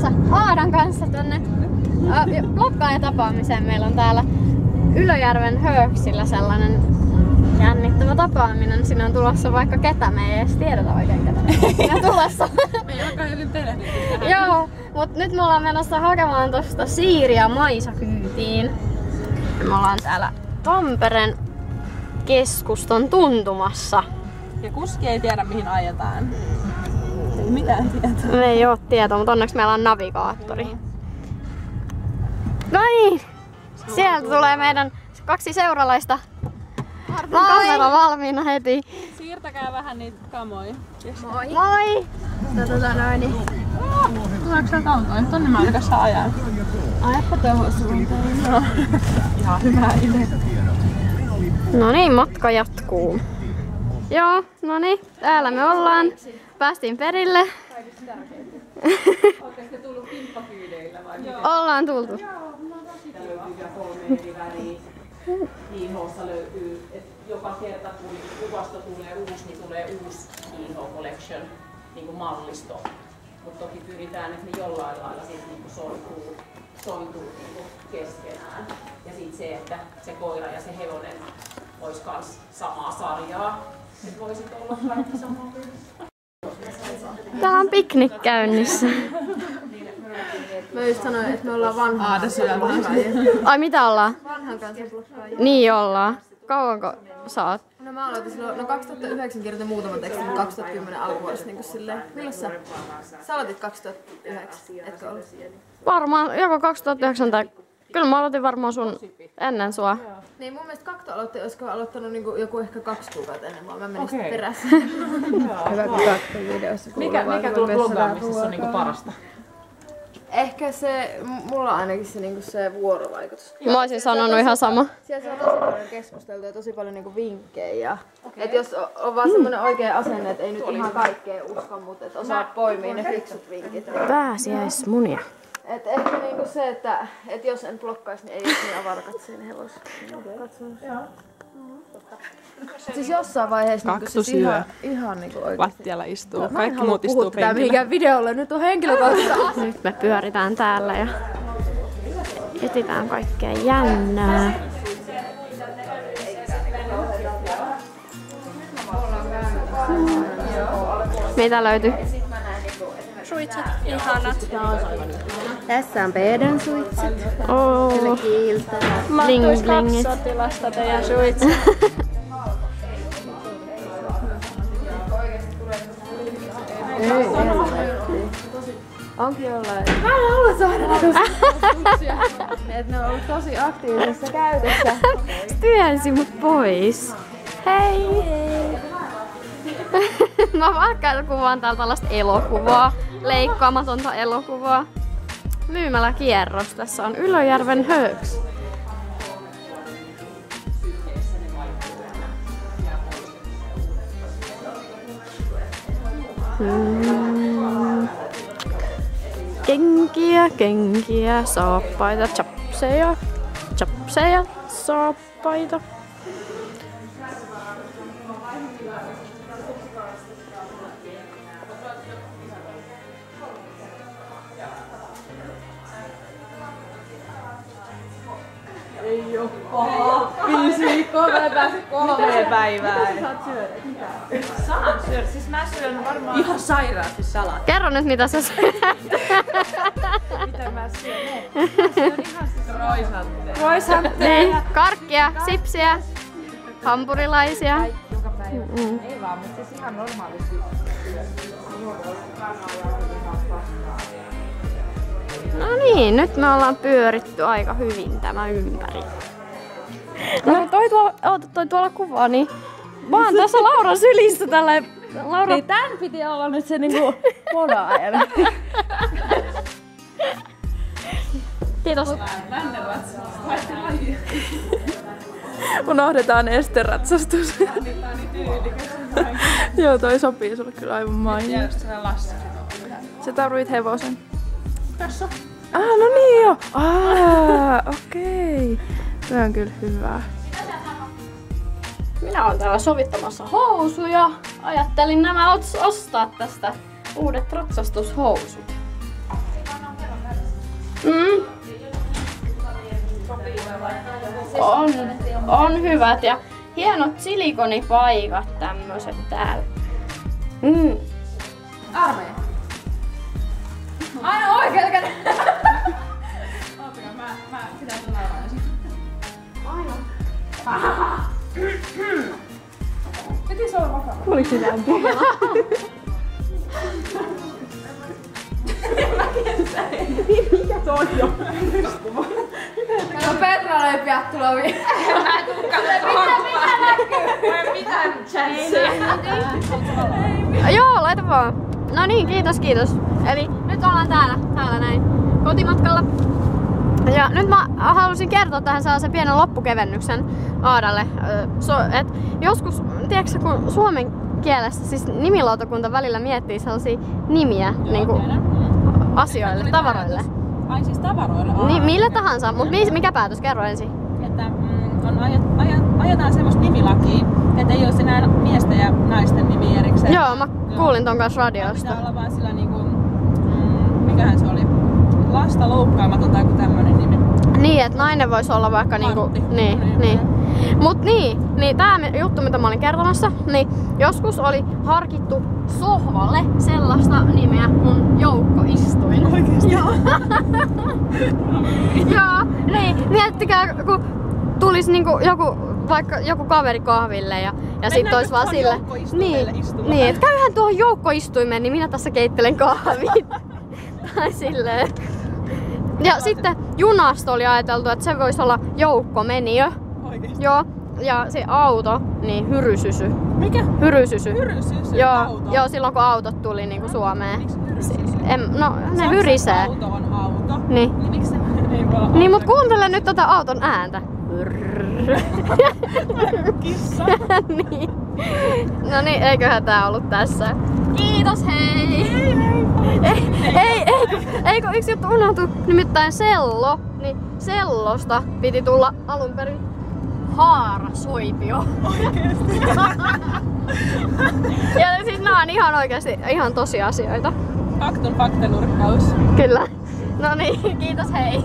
menossa Aadan kanssa tonne blokkaan tapaamiseen. Meillä on täällä Ylöjärven Hööksillä sellainen jännittävä tapaaminen. Sinne on tulossa vaikka ketä, me ei edes tiedetä oikein ketä. Sinne on tulossa. Me ei olekaan hyvin perehdytty tähän. Joo, mut nyt me ollaan menossa hakemaan tosta Siiri ja Maisa kyytiin. Me ollaan täällä Tampereen keskuston tuntumassa. Ja kuski ei tiedä mihin ajetaan. Ei mitään tietoa. Me ei oo tietoa, mutta onneksi meillä on navigaattori. No niin! Sieltä tulee meidän 2 seuralaista. Kamera valmiina heti. Siirtäkää vähän niitä kamoja. Moi! Moi! Tuleeko sieltä autoja? Tonne mä alkaa saa ajaa. Ajappa tuohon suuntaan. No. Ihan hyvä idea. No niin, matka jatkuu. Joo, no niin, täällä me ollaan. Päästiin perille. Oletteko te tullut kimppakyydeillä vai? Ollaan tultu. Löytyy vielä 3 eri väriä. Kiinhoossa löytyy, että joka kerta kun kuvasto tulee uusi, niin tulee uusi Kiinho Collection niin kuin mallisto. Mutta toki pyritään, että ne jollain lailla sitten niin sointuu niin kuin keskenään. Ja sitten se, että se koira ja se hevonen olisi myös samaa sarjaa. Sitten voisit olla kaikki samaa. Täällä on piknik käynnissä. Mä just sanoin, että me ollaan vanhan kanssa blokkaajia. Ai mitä ollaan? Vanhan kanssa blokkaajia. Niin ollaan. Kauanko sä oot? No mä aloitin silloin, 2009 kirjoitin muutaman tekstin, 2010 alkuvuodessa niinku silleen. Milloin sä aloitit 2009, etkö ollut? Varmaan joko 2009 tai... Kyllä mä aloitin varmaan sun ennen sua. Niin mun mielestä Kakto aloitti, olisiko aloittanut niinku joku ehkä 2 kuukautta ennen mua. Mä menin sitten perässä. Hyvä Kakto-videossa. Mikä tuolla bloggaamisessa on niinku parasta? Ehkä se, mulla on ainakin se, niinku se vuorovaikutus. Mä oisin sanonut ihan sama. Siellä on tosi paljon keskusteltu ja tosi paljon niinku vinkkejä. Et jos on vaan semmonen oikea asenne, että ei nyt ihan kaikkea usko, mutta et osaa poimia ne fiksut vinkit. Pääsiäismunia. Et ehkä niinku se, että jos en blokkais, niin ei olisi niin avarkat siinä hevosessa. Siis jossain vaiheessa niinku siis ihan niinku oikeesti. Lattialla istuu. Kaikki muut istuu penkillä. Mä en halua penkillä. mihinkään videolle, nyt on henkilökohtaista. Nyt me pyöritään täällä ja etsitään kaikkea jännää. Mitä löytyy? Suitset, ihanat. Tässä on Peden suitset. Oh. Kiiltä. Mahtuis Bling-blingit. 2 sotilasta teidän suitset. Onkin jollain. Mä en halua saada näitä suitsia. Et ne on ollut tosi aktiivisessa käytössä. Työnsi mut pois. Hei! Mä vaikka kuvaan täällä tällaista elokuvaa, leikkaamatonta elokuvaa. Myymäläkierros. Tässä on Ylöjärven Hööks. Kenkiä, saappaita, chapseja, saappaita. Ei oo paha. 5 viikkoa mä en pääse 3 päivään. Mitä sä saat syödä? Saan syödä. Siis mä syön varmaan ihan sairaasti salat. Kerro nyt mitä sä syöt. Mitä mä syön? Mä syön ihan siis roisantteja. Niin, karkkia, sipsiä, hampurilaisia. Joka päivä. Ei vaan, mutta siis ihan normaalisti. No niin, nyt me ollaan pyöritty aika hyvin tämä ympäri. No kun toi tuolla kuva, niin mä oon tässä Lauran sylissä tälleen. Laura... Niin tän piti olla nyt se niinku moda-ajana. Kiitos. Unohdetaan esteratsastus. Joo, toi sopii sulle kyllä aivan mainio. Ja se Lassi. Sä tarvit hevosen. Tässä. No niin joo. Okei. Toi on kyllä hyvä. Minä olen täällä sovittamassa housuja. Ajattelin nämä ostaa tästä uudet ratsastushousut. On hyvät ja hienot silikonipaikat tämmöset täällä. Armeija. Aina oikealla kädellä. Oottakaa, mä pidän sun nauraan ensin. Aina. Piti se olla vakava. Oliko sitä Mikä se on jo? No Petra ei pian tuloviin. Mä en tulekaan mitä näkyy? Mä en mitään chatsia. Joo, laita vaan. No niin, kiitos. Eli nyt ollaan täällä näin kotimatkalla. Ja nyt mä halusin kertoa tähän sellaisen pienen loppukevennyksen Aadalle. Et joskus, tiedätkö kun suomen kielessä siis nimilautakunta välillä miettii sellaisia nimiä niinku asioille, tavaroille. Ai siis tavaroille? Niin, millä tahansa, mutta mikä päätös? Kerro ensin. Että ajetaan semmoista nimilakia, että ei olisi enää miesten ja naisten nimi erikseen. Joo, mä kuulin ton kanssa radiosta. Pitää olla vaan sillä niinku, mikähän se oli? Lasta loukkaamaton tai joku tämmönen nimi. Niin, että nainen voisi olla vaikka niinku... Niin. Mut niin tää juttu mitä mä olin kertomassa, niin joskus oli harkittu sohvalle sellaista nimeä kuin joukkoistuin. Oikeesti? Joo. Joo, niin. Miettikää, kun tulis niinku vaikka joku kaveri kahville ja sit ois vaan sille... Niin, et käyhän tuohon joukkoistuimeen, niin minä tässä keittelen kahvit. Tai silleen. Ja sitten junasta oli ajateltu, että se voisi olla joukkomeniö. Oikeesti? Joo. Ja se auto, niin hyrysysy. Mikä? Hyrysysy. Hyrysysy? Joo, silloin kun autot tuli niinku Suomeen. Miksi hyrysysy? No, ne hyrisee. Auto on auto. Niin. Niin miksi se ei voi olla Niin, mut kuuntele nyt tätä auton ääntä. kissa? Niin. No niin, eiköhän tää ollut tässä. Kiitos, hei! Eikö yksi juttu unohtu? Nimittäin sello. Niin sellosta piti tulla alun perin haarasoipio. Oikeesti? Ja siis nää on ihan oikeesti ihan tosiasioita. Faktanurkkaus. Kyllä. No niin, kiitos, hei!